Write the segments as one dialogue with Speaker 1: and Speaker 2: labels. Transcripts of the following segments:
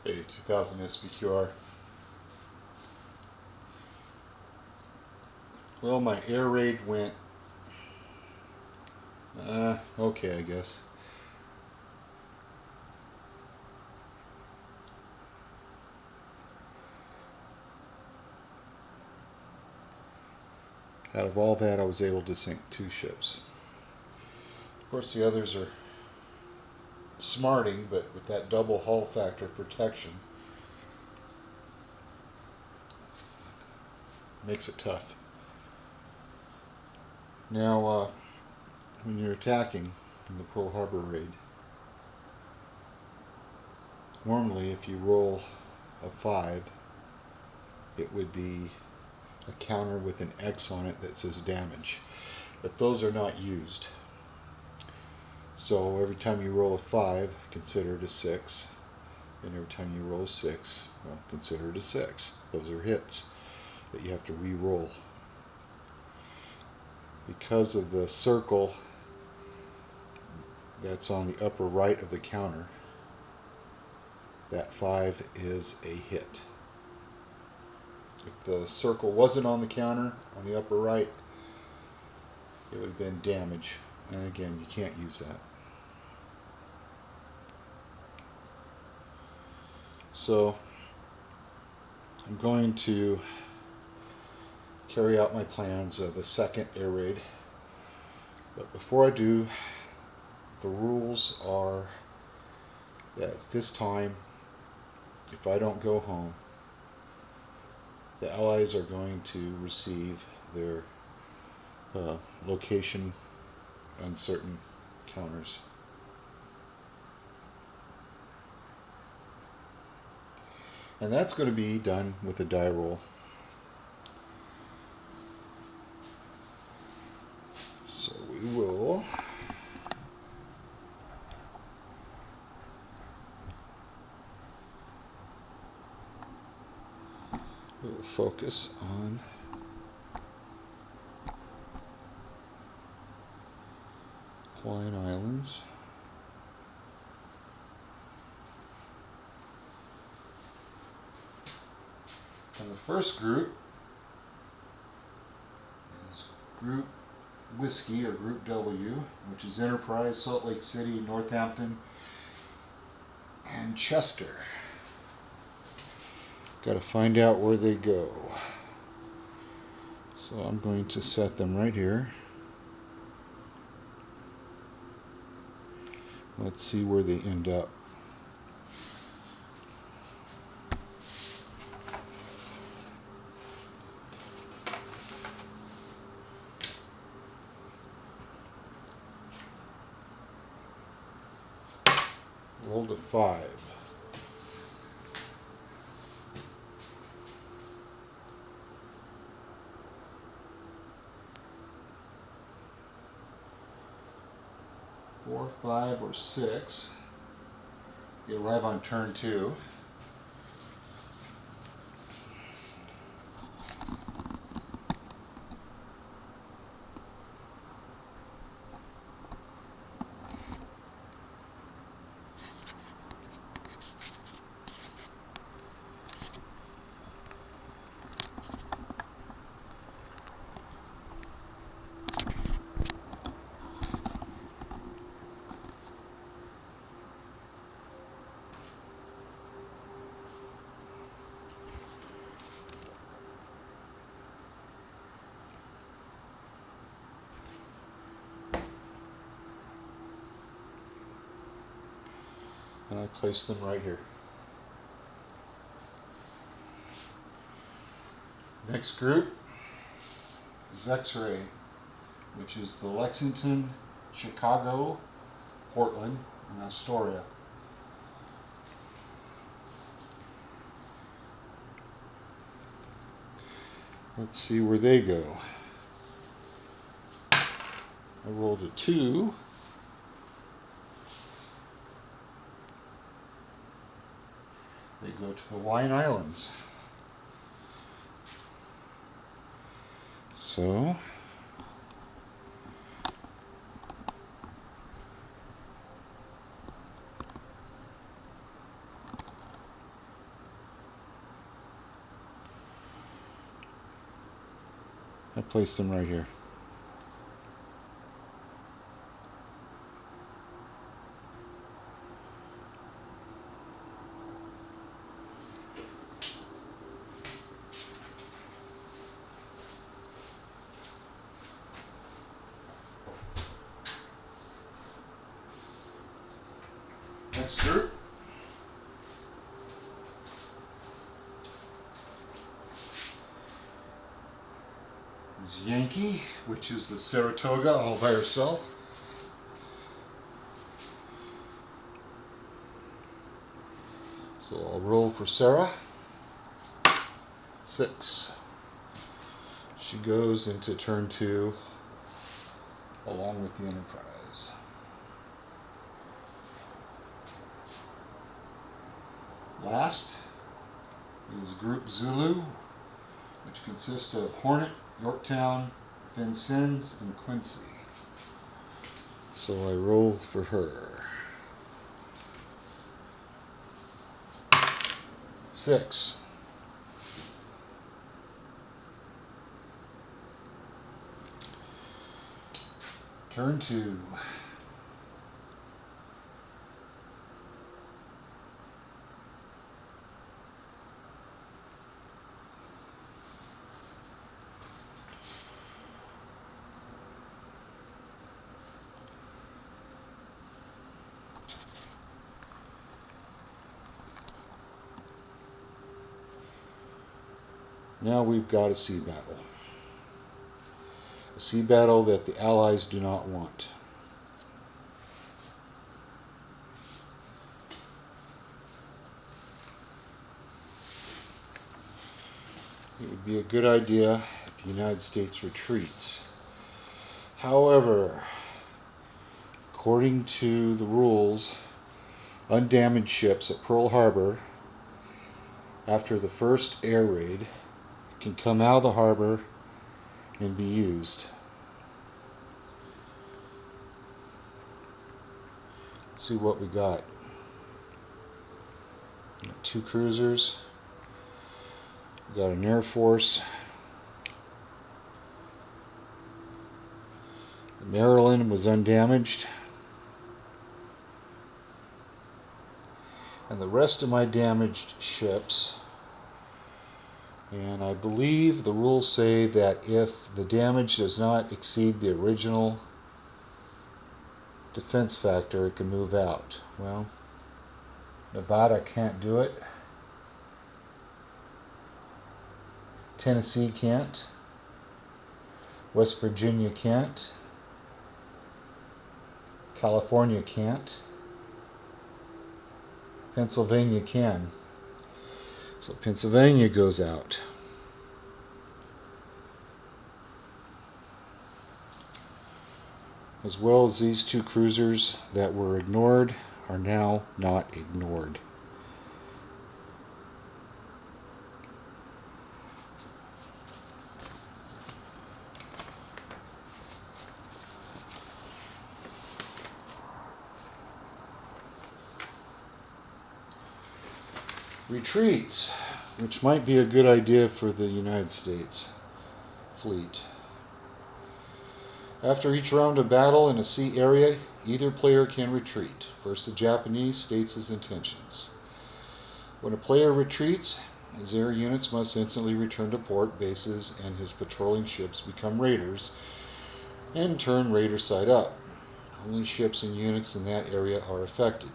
Speaker 1: a 2000 SPQR. Well, my air raid went okay, I guess. Out of all that, I was able to sink 2 ships. Of course, the others are smarting, but with that double hull factor protection, makes it tough. Now, when you're attacking in the Pearl Harbor raid, normally if you roll a 5, it would be a counter with an X on it that says damage, but those are not used. So every time you roll a 5, consider it a 6, and every time you roll a 6, well, consider it a 6. Those are hits that you have to re-roll. Because of the circle that's on the upper right of the counter, that 5 is a hit. If the circle wasn't on the counter, on the upper right, it would have been damage. And again, you can't use that. So, I'm going to carry out my plans of a second air raid. But before I do, the rules are that this time, if I don't go home, the Allies are going to receive their location uncertain counters. And that's going to be done with a die roll. So we will focus on Hawaiian Islands. And the first group is Group Whiskey, or Group W, which is Enterprise, Salt Lake City, Northampton, and Chester. Got to find out where they go. So I'm going to set them right here. Let's see where they end up. Rolled a 5. Four, 5, or 6. You arrive on turn 2. And I place them right here. Next group is X-Ray, which is the Lexington, Chicago, Portland, and Astoria. Let's see where they go. I rolled a 2. They go to the Hawaiian Islands. So place them right here. Next group is Yankee, which is the Saratoga all by herself. So I'll roll for Sarah. 6. She goes into turn 2 along with the Enterprise. Last is Group Zulu, which consists of Hornet, Yorktown, Vincennes, and Quincy. So I roll for her. 6. Turn 2. Now we've got a sea battle. A sea battle that the Allies do not want. It would be a good idea if the United States retreats. However, according to the rules, undamaged ships at Pearl Harbor, after the first air raid, can come out of the harbor and be used. Let's see what we got. We got 2 cruisers. We got an Air Force. The Maryland was undamaged. And the rest of my damaged ships, and I believe the rules say that if the damage does not exceed the original defense factor, it can move out. Well, Nevada can't do it. Tennessee can't. West Virginia can't. California can't. Pennsylvania can. So Pennsylvania goes out. As well as these 2 cruisers that were ignored are now not ignored. Retreats, which might be a good idea for the United States fleet. After each round of battle in a sea area, either player can retreat. First, the Japanese states his intentions. When a player retreats, his air units must instantly return to port bases, and his patrolling ships become raiders and turn raider side up. Only ships and units in that area are affected.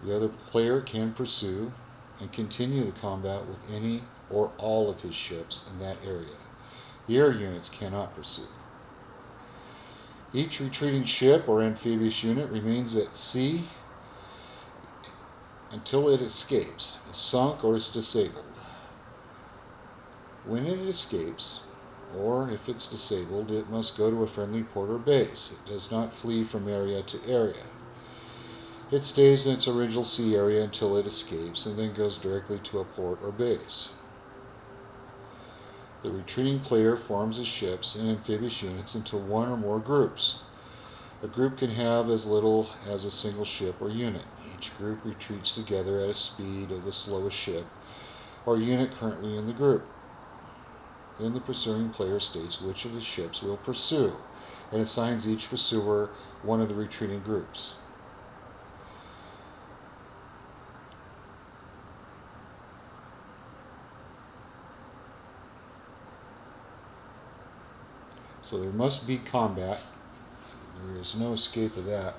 Speaker 1: The other player can pursue and continue the combat with any or all of his ships in that area. The air units cannot pursue. Each retreating ship or amphibious unit remains at sea until it escapes, is sunk, or is disabled. When it escapes, or if it's disabled, it must go to a friendly port or base. It does not flee from area to area. It stays in its original sea area until it escapes and then goes directly to a port or base. The retreating player forms his ships and amphibious units into 1 or more groups. A group can have as little as a single ship or unit. Each group retreats together at a speed of the slowest ship or unit currently in the group. Then the pursuing player states which of the ships will pursue, and assigns each pursuer one of the retreating groups. So there must be combat. There is no escape of that.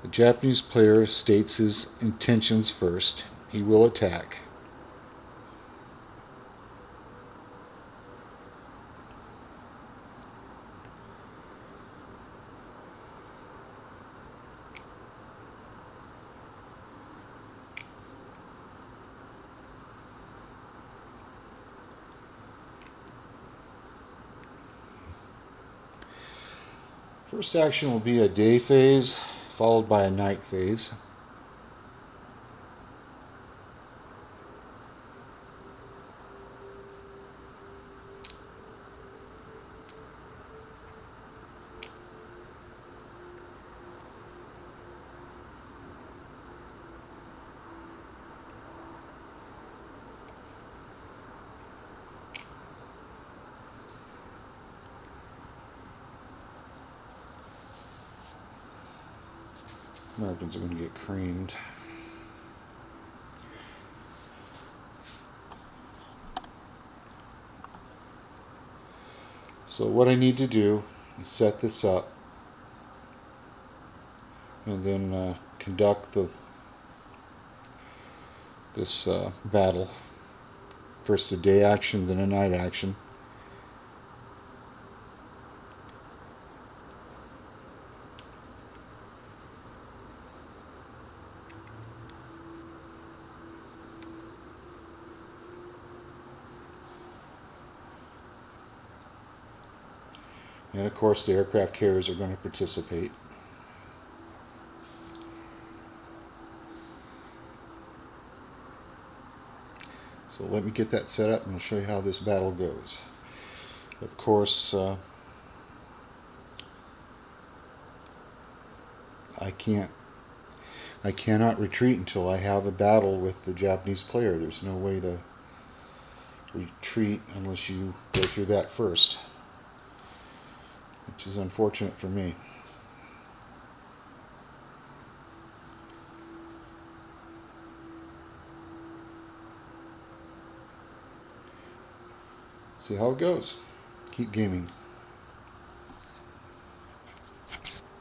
Speaker 1: The Japanese player states his intentions first. He will attack. First action will be a day phase, followed by a night phase. Americans are going to get creamed. So what I need to do is set this up and then conduct this battle. First a day action, then a night action. And of course the aircraft carriers are going to participate. So let me get that set up and I'll show you how this battle goes. Of course, I cannot retreat until I have a battle with the Japanese player. There's no way to retreat unless you go through that first, which is unfortunate for me. See how it goes. Keep gaming.